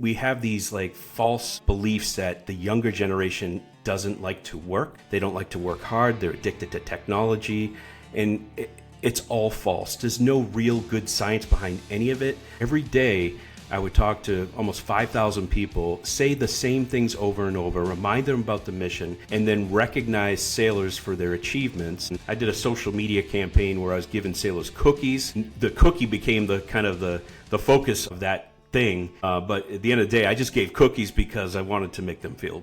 we have these like false beliefs that the younger generation doesn't like to work. They don't like to work hard. They're addicted to technology. And it's all false. There's no real good science behind any of it. Every day, I would talk to almost 5,000 people, say the same things over and over, remind them about the mission, and then recognize sailors for their achievements. And I did a social media campaign where I was giving sailors cookies. The cookie became the kind of the focus of that thing. But at the end of the day, I just gave cookies because I wanted to make them feel,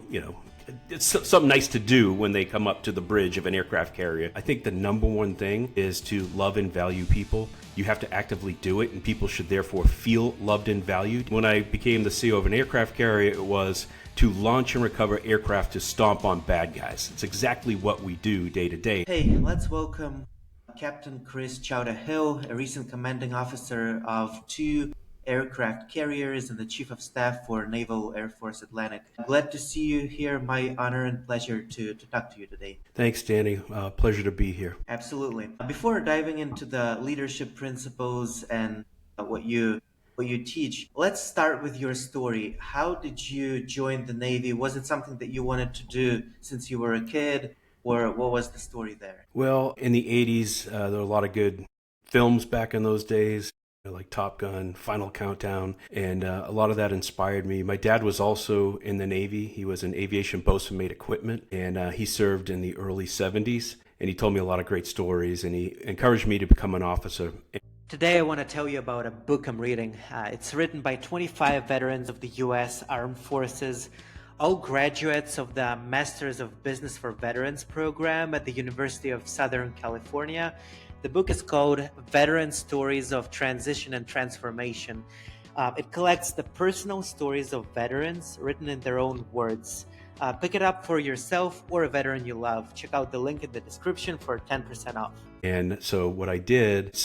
it's something nice to do when they come up to the bridge of an aircraft carrier. I think the number one thing is to love and value people. You have to actively do it, and people should therefore feel loved and valued. When I became the CEO of an aircraft carrier, it was to launch and recover aircraft to stomp on bad guys. It's exactly what we do day to day. Hey, let's welcome Captain Chris Chowda Hill, a recent commanding officer of two aircraft carriers and the Chief of Staff for Naval Air Force Atlantic. Glad to see you here. My honor and pleasure to talk to you today. Thanks, Danny. Pleasure to be here. Absolutely. Before diving into the leadership principles and what you teach, let's start with your story. How did you join the Navy? Was it something that you wanted to do since you were a kid, or what was the story there? Well, in the 80s, there were a lot of good films back in those days, like Top Gun, Final Countdown, and a lot of that inspired me. My dad was also in the Navy. He was in aviation bosun made equipment, and he served in the early 70s, and he told me a lot of great stories, and he encouraged me to become an officer. Today I want to tell you about a book I'm reading. It's written by 25 veterans of the U.S. Armed Forces, all graduates of the Masters of Business for Veterans program at the University of Southern California. The book is called Veteran Stories of Transition and Transformation. It collects the personal stories of veterans written in their own words. Pick it up for yourself or a veteran you love. Check out the link in the description for 10% off. And so what I did,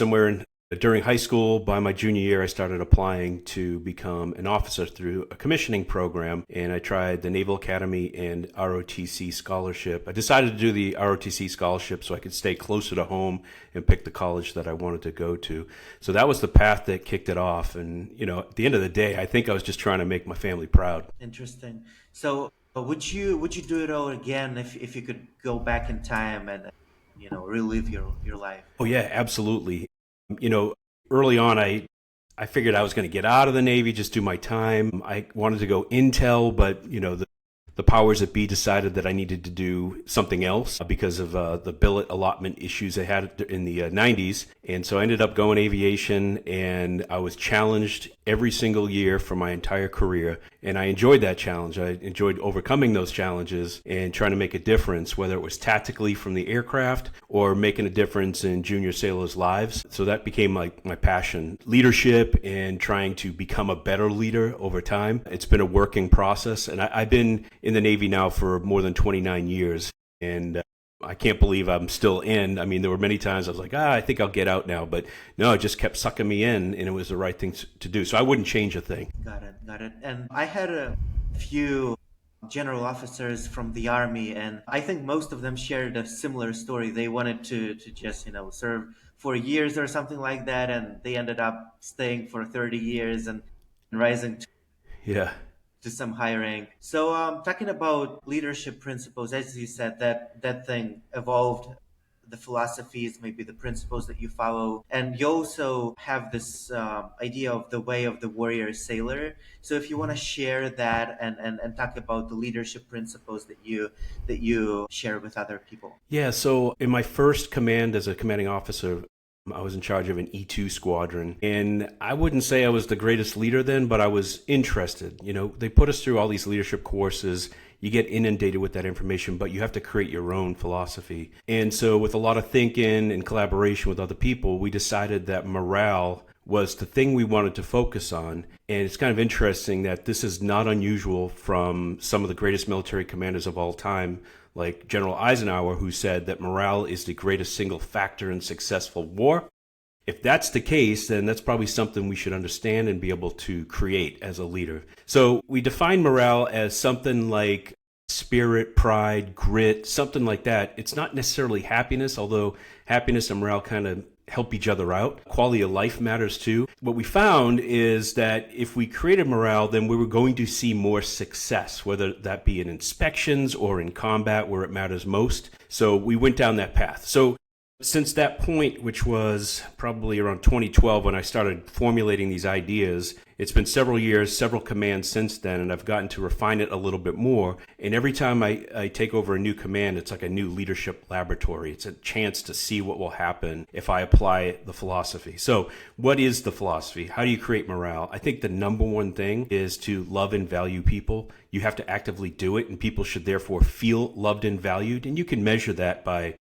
during high school, by my junior year, I started applying to become an officer through a commissioning program, and I tried the Naval Academy and ROTC scholarship. I decided to do the ROTC scholarship so I could stay closer to home and pick the college that I wanted to go to. So that was the path that kicked it off. And, at the end of the day, I think I was just trying to make my family proud. Interesting. So would you do it all again if you could go back in time and, relive your life? Oh, yeah, absolutely. Early on, I figured I was going to get out of the Navy, just do my time. I wanted to go intel, but, the powers that be decided that I needed to do something else because of the billet allotment issues they had in the 90s. And so I ended up going aviation, and I was challenged every single year for my entire career. And I enjoyed that challenge. I enjoyed overcoming those challenges and trying to make a difference, whether it was tactically from the aircraft or making a difference in junior sailors' lives. So that became my passion. Leadership and trying to become a better leader over time. It's been a working process, and I've been in the Navy now for more than 29 years, and I can't believe I'm still in. I mean, there were many times I was like, I think I'll get out now, but no, it just kept sucking me in, and it was the right thing to do. So I wouldn't change a thing. Got it. And I had a few general officers from the Army, and I think most of them shared a similar story. They wanted to just, serve for years or something like that, and they ended up staying for 30 years and rising Yeah. to some high rank. So talking about leadership principles, as you said, that thing evolved, the philosophies, maybe the principles that you follow. And you also have this idea of the way of the warrior sailor. So if you want to share that and talk about the leadership principles that you share with other people. Yeah, so in my first command as a commanding officer, I was in charge of an E2 squadron, and I wouldn't say I was the greatest leader then, but I was interested. They put us through all these leadership courses. You get inundated with that information, but you have to create your own philosophy. And so with a lot of thinking and collaboration with other people, we decided that morale was the thing we wanted to focus on. And it's kind of interesting that this is not unusual from some of the greatest military commanders of all time, like General Eisenhower, who said that morale is the greatest single factor in successful war. If that's the case, then that's probably something we should understand and be able to create as a leader. So we define morale as something like spirit, pride, grit, something like that. It's not necessarily happiness, although happiness and morale kind of help each other out. Quality of life matters too. What we found is that if we created morale, then we were going to see more success, whether that be in inspections or in combat where it matters most. So we went down that path. So since that point, which was probably around 2012 when I started formulating these ideas, it's been several years, several commands since then, and I've gotten to refine it a little bit more. And every time I take over a new command, it's like a new leadership laboratory. It's a chance to see what will happen if I apply the philosophy. So what is the philosophy? How do you create morale? I think the number one thing is to love and value people. You have to actively do it, and people should therefore feel loved and valued. And you can measure that by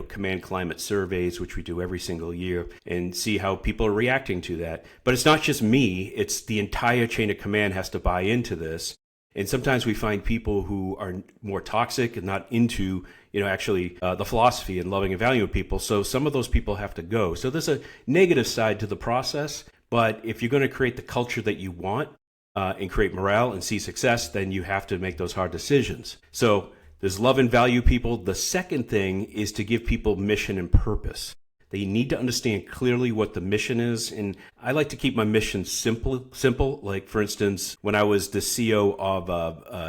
command climate surveys, which we do every single year, and see how people are reacting to that. But it's not just me, it's the entire chain of command has to buy into this. And sometimes we find people who are more toxic and not into, the philosophy and loving and valuing people. So some of those people have to go. So there's a negative side to the process. But if you're going to create the culture that you want and create morale and see success, then you have to make those hard decisions. So there's love and value people. The second thing is to give people mission and purpose. They need to understand clearly what the mission is. And I like to keep my mission simple. Like, for instance, when I was the CEO of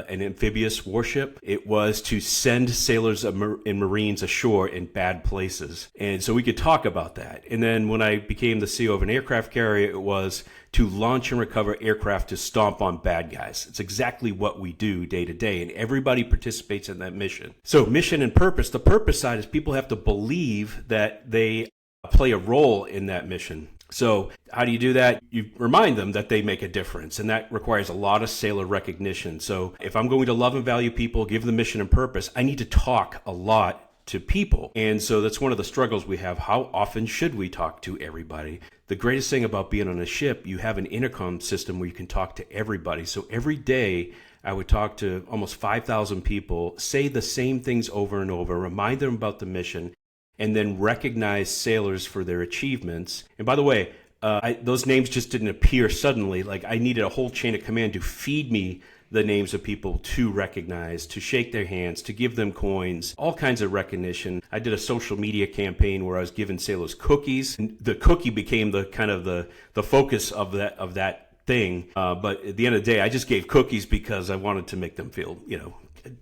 an amphibious warship, it was to send sailors and Marines ashore in bad places. And so we could talk about that. And then when I became the CEO of an aircraft carrier, it was to launch and recover aircraft to stomp on bad guys. It's exactly what we do day to day, and everybody participates in that mission. So mission and purpose. The purpose side is people have to believe that they play a role in that mission. So how do you do that? You remind them that they make a difference, and that requires a lot of sailor recognition. So if I'm going to love and value people, give them mission and purpose, I need to talk a lot to people. And so that's one of the struggles we have. How often should we talk to everybody? The greatest thing about being on a ship, you have an intercom system where you can talk to everybody. So every day I would talk to almost 5,000 people, say the same things over and over, remind them about the mission, and then recognize sailors for their achievements. And by the way, those names just didn't appear suddenly. Like, I needed a whole chain of command to feed me the names of people to recognize, to shake their hands, to give them coins, all kinds of recognition. I did a social media campaign where I was giving sailors cookies. And the cookie became the kind of the focus of that thing. But at the end of the day, I just gave cookies because I wanted to make them feel,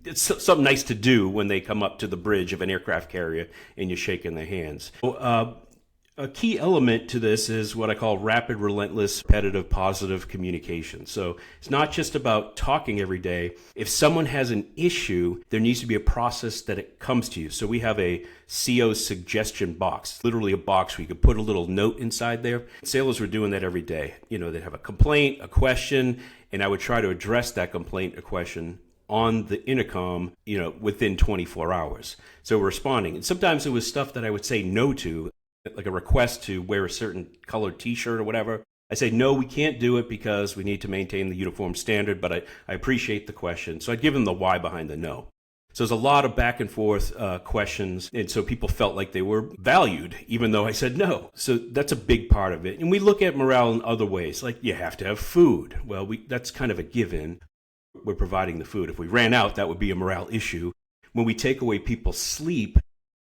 it's something nice to do when they come up to the bridge of an aircraft carrier and you're shaking their hands. A key element to this is what I call rapid, relentless, repetitive, positive communication. So it's not just about talking every day. If someone has an issue, there needs to be a process that it comes to you. So we have a CO suggestion box, literally a box where you could put a little note inside there. Sailors were doing that every day. They'd have a complaint, a question, and I would try to address that complaint or question on the intercom, within 24 hours. So we're responding. And sometimes it was stuff that I would say no to, like a request to wear a certain colored t-shirt or whatever. I say, no, we can't do it because we need to maintain the uniform standard, but I appreciate the question. So I'd give them the why behind the no. So there's a lot of back and forth questions, and so people felt like they were valued, even though I said no. So that's a big part of it. And we look at morale in other ways, like you have to have food. Well, that's kind of a given. We're providing the food. If we ran out, that would be a morale issue. When we take away people's sleep,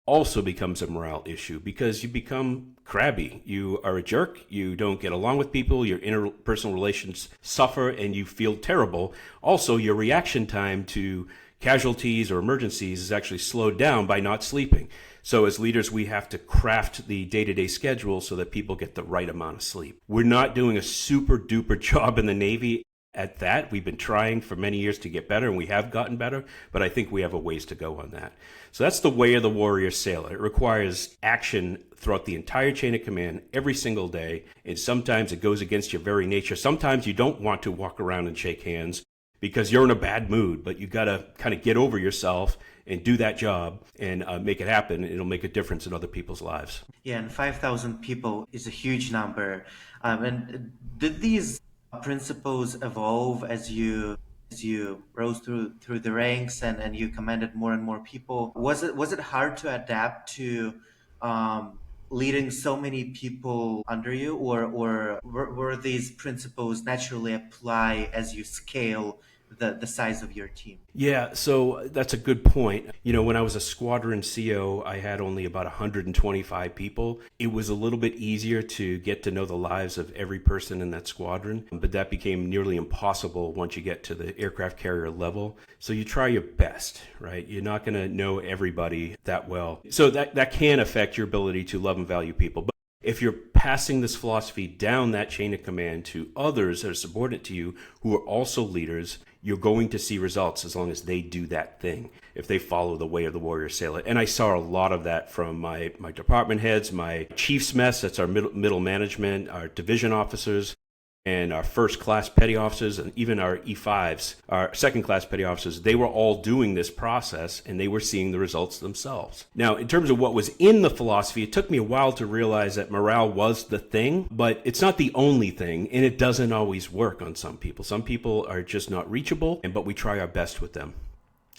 also becomes a morale issue because you become crabby. You are a jerk. You don't get along with people. Your interpersonal relations suffer and you feel terrible. Also, your reaction time to casualties or emergencies is actually slowed down by not sleeping. So as leaders, we have to craft the day-to-day schedule so that people get the right amount of sleep. We're not doing a super duper job in the Navy at that. We've been trying for many years to get better, and we have gotten better, but I think we have a ways to go on that. So that's the way of the warrior sailor. It requires action throughout the entire chain of command every single day, and sometimes it goes against your very nature. Sometimes you don't want to walk around and shake hands because you're in a bad mood, but you got to kind of get over yourself and do that job and make it happen. It'll make a difference in other people's lives. Yeah, and 5,000 people is a huge number. And did these principles evolve as you rose through the ranks and you commanded more and more people? Was it hard to adapt to leading so many people under you, or were these principles naturally apply as you scale the size of your team? Yeah, so that's a good point. When I was a squadron CO, I had only about 125 people. It was a little bit easier to get to know the lives of every person in that squadron, but that became nearly impossible once you get to the aircraft carrier level. So you try your best, right? You're not going to know everybody that well. So that can affect your ability to love and value people. But if you're passing this philosophy down that chain of command to others that are subordinate to you who are also leaders, you're going to see results as long as they do that thing, if they follow the way of the warrior sailor. And I saw a lot of that from my department heads, my chief's mess, that's our middle management, our division officers, and our first class petty officers, and even our E5s, our second class petty officers. They were all doing this process and they were seeing the results themselves. Now, in terms of what was in the philosophy, it took me a while to realize that morale was the thing, but it's not the only thing, and it doesn't always work on some people. Some people are just not reachable, but we try our best with them.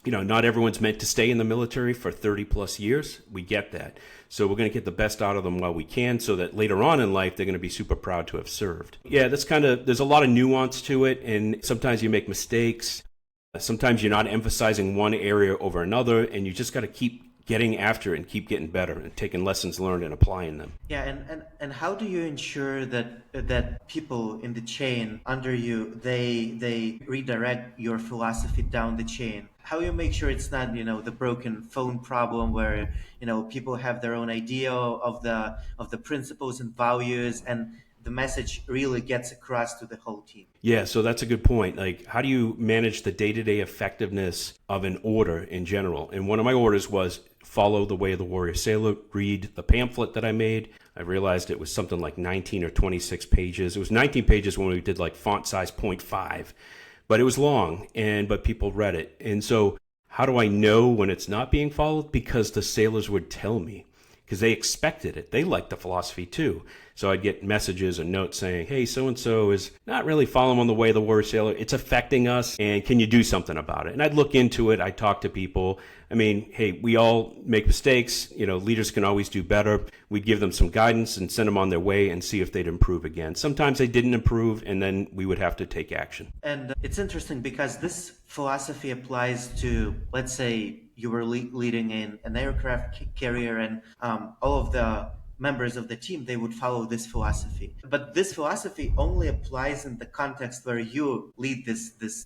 Not everyone's meant to stay in the military for 30 plus years. We get that. So we're going to get the best out of them while we can so that later on in life, they're going to be super proud to have served. Yeah, there's a lot of nuance to it. And sometimes you make mistakes. Sometimes you're not emphasizing one area over another. And you just got to keep getting after it and keep getting better and taking lessons learned and applying them. Yeah, and how do you ensure that people in the chain under you, they redirect your philosophy down the chain? How you make sure it's not, the broken phone problem where, people have their own idea of the principles and values, and the message really gets across to the whole team? Yeah, so that's a good point. Like, how do you manage the day-to-day effectiveness of an order in general? And one of my orders was follow the way of the warrior sailor, read the pamphlet that I made. I realized it was something like 19 or 26 pages. It was 19 pages when we did like font size 0.5, but it was long, but people read it. And so how do I know when it's not being followed? Because the sailors would tell me, because they expected it. They liked the philosophy too. So I'd get messages and notes saying, hey, so-and-so is not really following the way of the warrior sailor. It's affecting us, and can you do something about it? And I'd look into it. I'd talk to people. I mean, hey, we all make mistakes. Leaders can always do better. We'd give them some guidance and send them on their way and see if they'd improve again. Sometimes they didn't improve, and then we would have to take action. And it's interesting because this philosophy applies to, let's say, you were leading in an aircraft carrier, and all of the members of the team, they would follow this philosophy. But this philosophy only applies in the context where you lead this.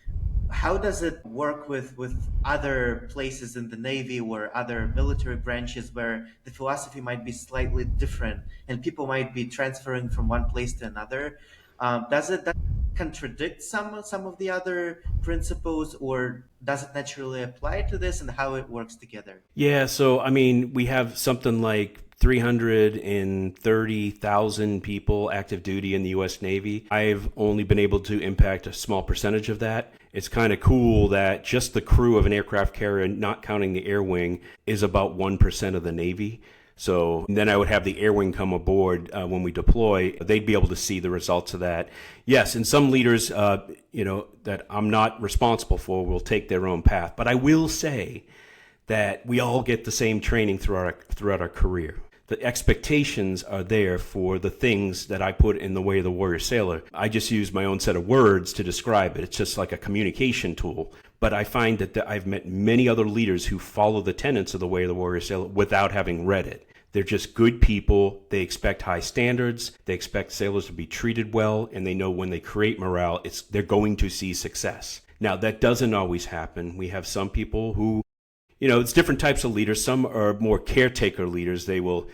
How does it work with other places in the Navy or other military branches where the philosophy might be slightly different and people might be transferring from one place to another? Does it contradict some of the other principles, or does it naturally apply to this, and how it works together? Yeah, so I mean, we have something like 330,000 people active duty in the U.S. Navy. I've only been able to impact a small percentage of that. It's kind of cool that just the crew of an aircraft carrier, not counting the air wing, is about 1% of the Navy. So then I would have the air wing come aboard when we deploy. They'd be able to see the results of that. Yes, and some leaders, that I'm not responsible for will take their own path. But I will say that we all get the same training throughout our career. The expectations are there for the things that I put in the way of the warrior sailor. I just use my own set of words to describe it. It's just like a communication tool. But I find that I've met many other leaders who follow the tenets of the way of the warrior sailor without having read it. They're just good people. They expect high standards. They expect sailors to be treated well, and they know when they create morale, they're going to see success. Now, that doesn't always happen. We have some people who, it's different types of leaders. Some are more caretaker leaders. They will,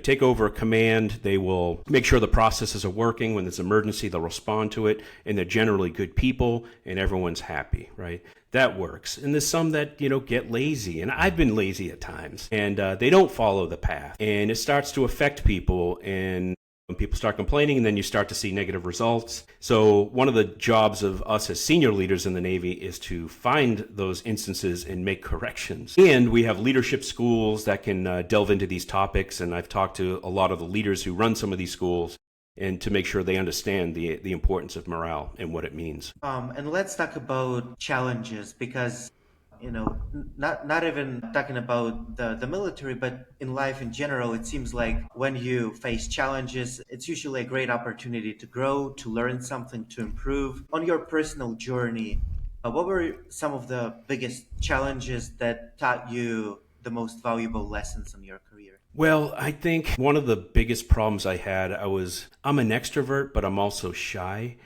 take over a command. They will make sure the processes are working. When there's an emergency, they'll respond to it. And they're generally good people, and everyone's happy, right? That works. And there's some that, get lazy. And I've been lazy at times. And they don't follow the path. And it starts to affect people. And when people start complaining, and then you start to see negative results. So one of the jobs of us as senior leaders in the Navy is to find those instances and make corrections. And we have leadership schools that can delve into these topics. And I've talked to a lot of the leaders who run some of these schools, and to make sure they understand the importance of morale and what it means. And let's talk about challenges, because not even talking about the military, but in life in general, it seems like when you face challenges, it's usually a great opportunity to grow, to learn something, to improve. On your personal journey, What were some of the biggest challenges that taught you the most valuable lessons in your career? Well, I think one of the biggest problems I had, I'm an extrovert, but I'm also shy.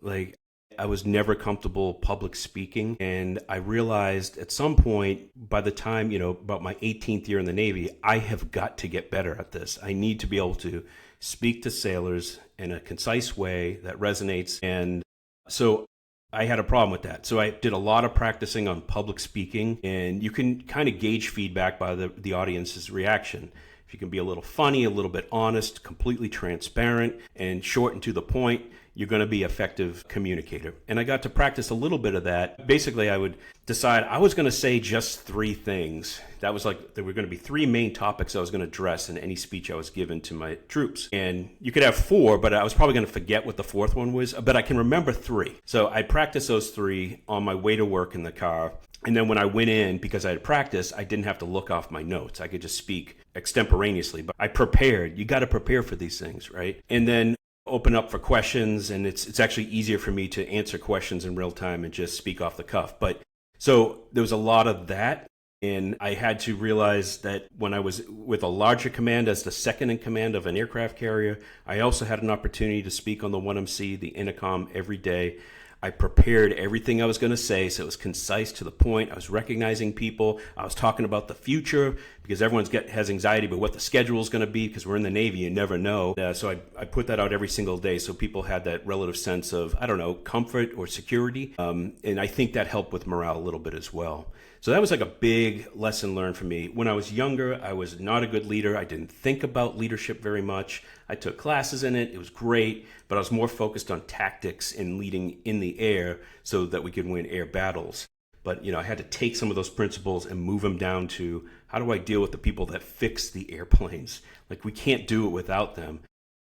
Like, I was never comfortable public speaking. And I realized at some point, by the time, about my 18th year in the Navy, I have got to get better at this. I need to be able to speak to sailors in a concise way that resonates. And so I had a problem with that. So I did a lot of practicing on public speaking, and you can kind of gauge feedback by the audience's reaction. If you can be a little funny, a little bit honest, completely transparent, and short and to the point, you're going to be an effective communicator. And I got to practice a little bit of that. Basically, I would decide I was going to say just three things. That was like, there were going to be three main topics I was going to address in any speech I was given to my troops. And you could have four, but I was probably going to forget what the fourth one was, but I can remember three. So I practiced those three on my way to work in the car. And then when I went in, because I had practiced, I didn't have to look off my notes. I could just speak extemporaneously, but I prepared. You got to prepare for these things, right? And then open up for questions, and it's actually easier for me to answer questions in real time and just speak off the cuff. But so there was a lot of that, and I had to realize that when I was with a larger command as the second in command of an aircraft carrier, I also had an opportunity to speak on the 1MC, the intercom, every day. I prepared everything I was going to say, so it was concise to the point. I was recognizing people. I was talking about the future because everyone has anxiety about what the schedule is going to be because we're in the Navy. You never know. So I put that out every single day so people had that relative sense of, I don't know, comfort or security. And I think that helped with morale a little bit as well. So that was like a big lesson learned for me. When I was younger, I was not a good leader. I didn't think about leadership very much. I took classes in it. It was great, but I was more focused on tactics and leading in the air so that we could win air battles. But, I had to take some of those principles and move them down to how do I deal with the people that fix the airplanes? Like, we can't do it without them.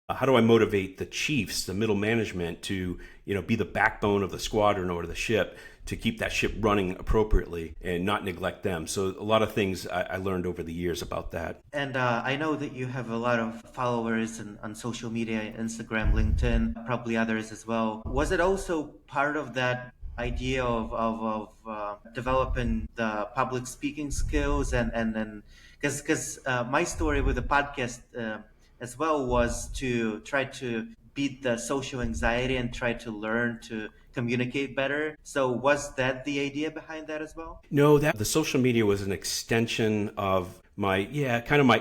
How do I motivate the chiefs, the middle management to, be the backbone of the squadron or the ship to keep that ship running appropriately and not neglect them? So a lot of things I learned over the years about that. And I know that you have a lot of followers on social media, Instagram, LinkedIn, probably others as well. Was it also part of that idea of developing the public speaking skills and because my story with the podcast as well was to try to beat the social anxiety and try to learn to communicate better. So was that the idea behind that as well? No, that the social media was an extension of my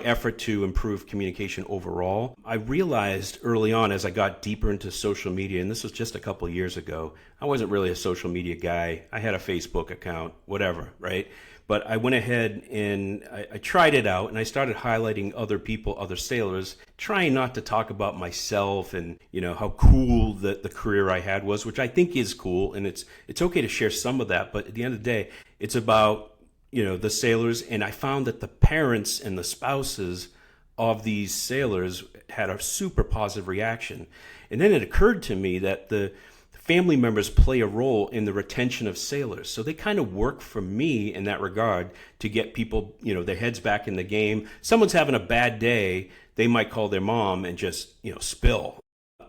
effort to improve communication overall. I realized early on as I got deeper into social media, and this was just a couple of years ago, I wasn't really a social media guy. I had a Facebook account, whatever, right? But I went ahead and I tried it out, and I started highlighting other people, other sailors, trying not to talk about myself and how cool the career I had was, which I think is cool, and it's okay to share some of that. But at the end of the day, it's about the sailors, and I found that the parents and the spouses of these sailors had a super positive reaction. And then it occurred to me that the family members play a role in the retention of sailors. So they kind of work for me in that regard to get people, their heads back in the game. Someone's having a bad day, they might call their mom and just, spill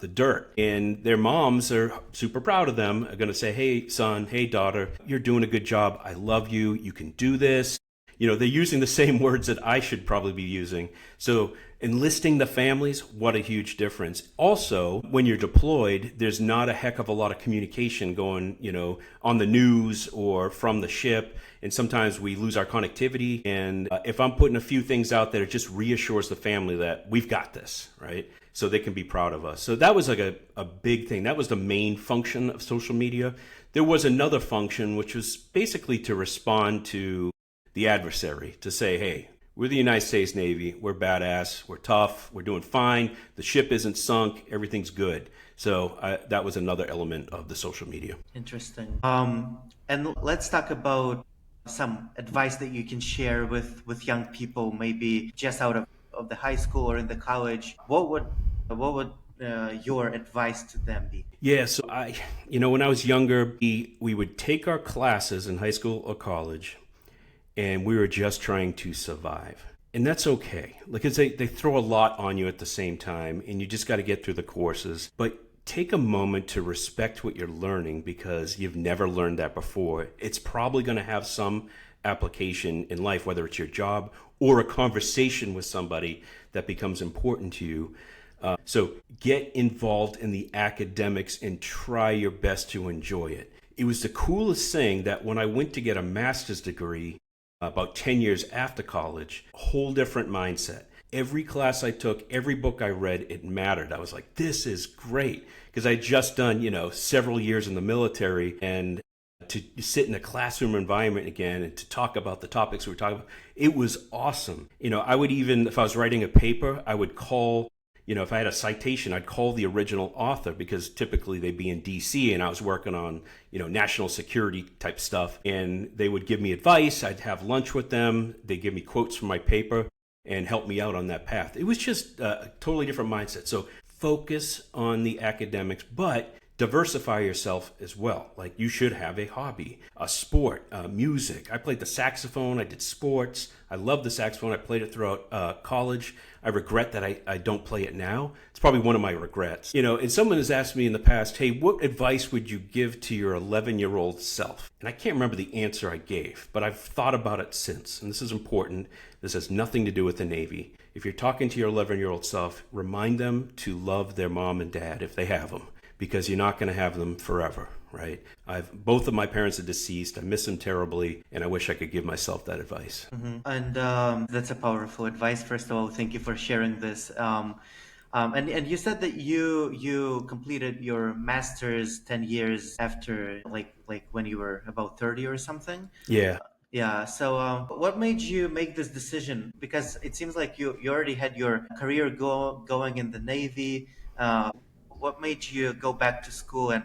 the dirt. And their moms are super proud of them, are going to say, hey, son, hey, daughter, you're doing a good job. I love you. You can do this. They're using the same words that I should probably be using. So enlisting the families, what a huge difference. Also, when you're deployed, there's not a heck of a lot of communication going, on the news or from the ship. And sometimes we lose our connectivity. And if I'm putting a few things out there, it just reassures the family that we've got this, right? So they can be proud of us. So that was like a big thing. That was the main function of social media. There was another function, which was basically to respond to the adversary, to say, hey, we're the United States Navy. We're badass. We're tough. We're doing fine. The ship isn't sunk. Everything's good. So that was another element of the social media. Interesting. And let's talk about some advice that you can share with young people, maybe just out of the high school or in the college. What would your advice to them be? Yeah, so when I was younger, we would take our classes in high school or college, and we were just trying to survive. And that's okay. Because they throw a lot on you at the same time, and you just got to get through the courses. But take a moment to respect what you're learning because you've never learned that before. It's probably going to have some application in life, whether it's your job or a conversation with somebody that becomes important to you. So get involved in the academics and try your best to enjoy it. It was the coolest thing that when I went to get a master's degree about 10 years after college, a whole different mindset. Every class I took, every book I read, it mattered. I was like, this is great. Because I'd just done, several years in the military, and to sit in a classroom environment again and to talk about the topics we were talking about, it was awesome. I would even, if I was writing a paper, I would call, if I had a citation, I'd call the original author because typically they'd be in DC and I was working on, national security type stuff. And they would give me advice. I'd have lunch with them. They'd give me quotes from my paper and help me out on that path. It was just a totally different mindset. So focus on the academics, but diversify yourself as well. Like you should have a hobby, a sport, music. I played the saxophone. I did sports. I love the saxophone. I played it throughout college. I regret that I don't play it now. It's probably one of my regrets. And someone has asked me in the past, hey, what advice would you give to your 11-year-old self? And I can't remember the answer I gave, but I've thought about it since. And this is important. This has nothing to do with the Navy. If you're talking to your 11-year-old self, remind them to love their mom and dad if they have them, because you're not going to have them forever, right? Both of my parents are deceased. I miss them terribly, and I wish I could give myself that advice. Mm-hmm. And that's a powerful advice. First of all, thank you for sharing this. And you said that you completed your master's 10 years after, like when you were about 30 or something. Yeah. Yeah. So, what made you make this decision? Because it seems like you already had your career going in the Navy. What made you go back to school and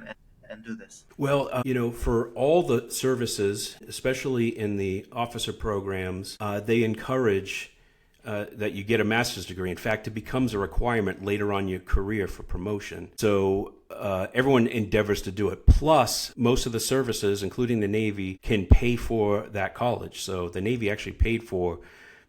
do this? Well, for all the services, especially in the officer programs, they encourage that you get a master's degree. In fact, it becomes a requirement later on in your career for promotion. So everyone endeavors to do it. Plus, most of the services, including the Navy, can pay for that college. So the Navy actually paid for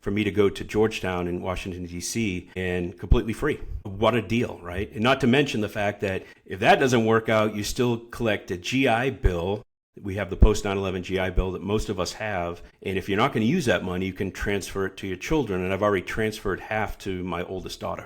me to go to Georgetown in Washington, D.C. and completely free. What a deal, right? And not to mention the fact that if that doesn't work out, you still collect a GI Bill. We have the post 9/11 GI Bill that most of us have. And if you're not going to use that money, you can transfer it to your children. And I've already transferred half to my oldest daughter,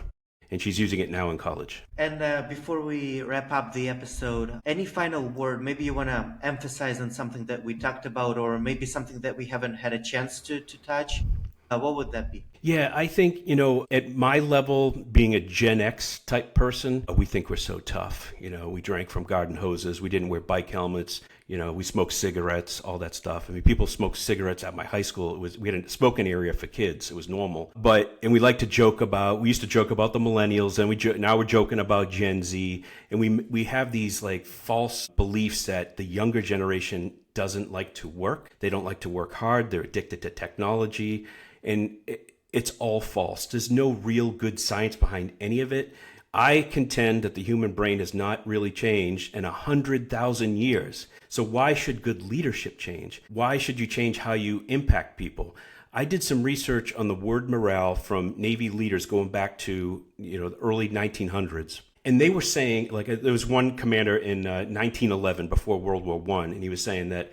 and she's using it now in college. And before we wrap up the episode, any final word? Maybe you want to emphasize on something that we talked about, or maybe something that we haven't had a chance to touch. What would that be? Yeah, I think, at my level, being a Gen X type person, we think we're so tough. We drank from garden hoses. We didn't wear bike helmets. We smoked cigarettes, all that stuff. I mean, people smoked cigarettes at my high school. We had a smoking area for kids. It was normal. And we like to we used to joke about the millennials, and now we're joking about Gen Z. And we have these like false beliefs that the younger generation doesn't like to work. They don't like to work hard. They're addicted to technology. And it's all false. There's no real good science behind any of it. I contend that the human brain has not really changed in 100,000 years. So why should good leadership change? Why should you change how you impact people? I did some research on the word morale from Navy leaders going back to the early 1900s. And they were saying, like, there was one commander in 1911 before World War I, and he was saying that,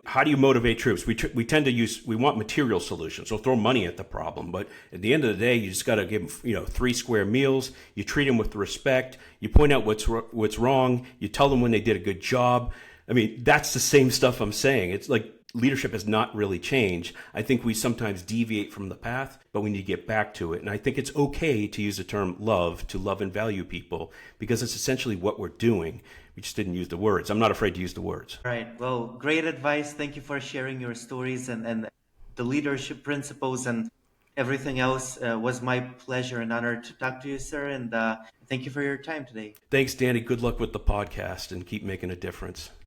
how do you motivate troops? We tend to we want material solutions. So throw money at the problem. But at the end of the day, you just got to give them, 3 square meals. You treat them with respect. You point out what's wrong. You tell them when they did a good job. I mean, that's the same stuff I'm saying. It's like leadership has not really changed. I think we sometimes deviate from the path, but we need to get back to it. And I think it's okay to use the term love, to love and value people, because it's essentially what we're doing. We just didn't use the words. I'm not afraid to use the words. Right. Well, great advice. Thank you for sharing your stories and the leadership principles and everything else. Was my pleasure and honor to talk to you, sir. And thank you for your time today. Thanks, Danny. Good luck with the podcast and keep making a difference.